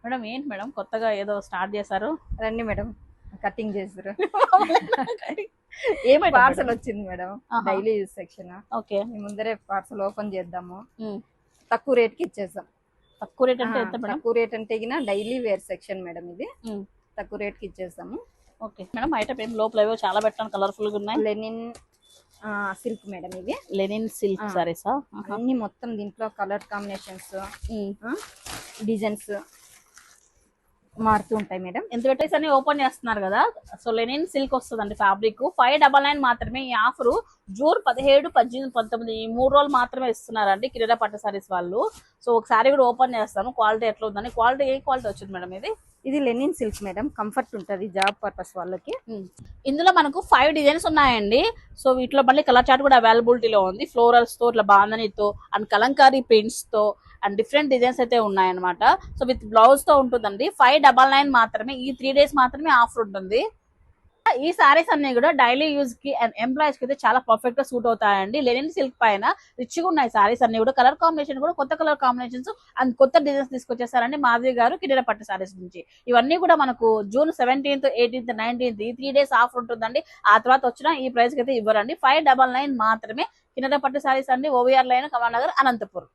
Madam ఏంటి madam కొత్తగా ఏదో స్టార్ట్ చేశారు? రండి మేడం, కటింగ్ చేస్తారు. ఏమైనా పార్సల్ వచ్చింది madam, daily use section. Okay, ముందరే పార్సల్ ఓపెన్ చేద్దాము, తక్కువ రేట్ కి ఇచ్చేసాం. తక్కువ రేట్ అంటే ఎంత మేడం? తక్కువ రేట్ అంటే డైలీ వేర్ సెక్షన్ మేడం, ఇది తక్కువ రేట్ కి ఇచ్చేసాము. ఓకే మేడం, ఐటమ్ ఏం లోపల ఏవో చాలా పెట్టాను, కలర్ఫుల్ గా ఉన్నాయి. లెనిన్ సిల్క్ మేడం, ఇది లెనిన్ సిల్క్ సారీసా? అన్ని మొత్తం దీంట్లో కలర్ కాంబినేషన్స్, డిజైన్స్ మారుతూ ఉంటాయి మేడం. ఎంత పెట్టేసి అని ఓపెన్ చేస్తున్నారు కదా. సో లెనిన్ సిల్క్ వస్తుందండి ఫ్యాబ్రిక్. 599 మాత్రమే. ఈ ఆఫర్ జూన్ 17, 18, 19 ఈ 3 రోజులు మాత్రమే ఇస్తున్నారండి కిరీరా పట్టు సారీస్ వాళ్ళు. సో ఒకసారి కూడా ఓపెన్ చేస్తాము, క్వాలిటీ ఎట్లా ఉందని. క్వాలిటీ ఏ క్వాలిటీ వచ్చింది మేడం ఇది? ఇది లెనిన్ సిల్క్ మేడం, కంఫర్ట్ ఉంటుంది జాబ్ పర్పస్ వాళ్ళకి. ఇందులో మనకు 5 డిజైన్స్ ఉన్నాయండి. సో వీటిలో మళ్ళీ కలర్ చార్ట్ కూడా అవైలబిలిటీలో ఉంది. ఫ్లోరల్స్ తో, ఇట్లా బాందనీతో అండ్ కలంకారీ ప్రింట్స్ తో అండ్ డిఫరెంట్ డిజైన్స్ అయితే ఉన్నాయన్నమాట. సో విత్ బ్లౌజ్ తో ఉంటుందండి. 599 మాత్రమే. ఈ 3 డేస్ మాత్రమే ఆఫర్ ఉంటుంది. ఈ సారీస్ అన్ని కూడా డైలీ యూజ్ కి అండ్ ఎంప్లాయీస్ కి అయితే చాలా పర్ఫెక్ట్ గా సూట్ అవుతాయండి. లెనిన్ సిల్క్ పైన రిచ్ గా ఉన్నాయి సారీస్ అన్ని కూడా. కలర్ కాంబినేషన్ కూడా కొత్త కలర్ కాంబినేషన్స్ అండ్ కొత్త డిజైన్స్ తీసుకొచ్చేసారండి మాధవి గారు కిరీరా పట్టు సారీస్ నుంచి. ఇవన్నీ కూడా మనకు జూన్ 17th, 18th, 19th ఈ 3 డేస్ ఆఫర్ ఉంటుందండి. ఆ తర్వాత వచ్చిన ఈ ప్రైస్ కి అయితే ఇవ్వరండి. 599 మాత్రమే. కిరీరా పట్టు సారీస్ అండి, ఓవిఆర్ లైన్, కమలానగర్, అనంతపూర్.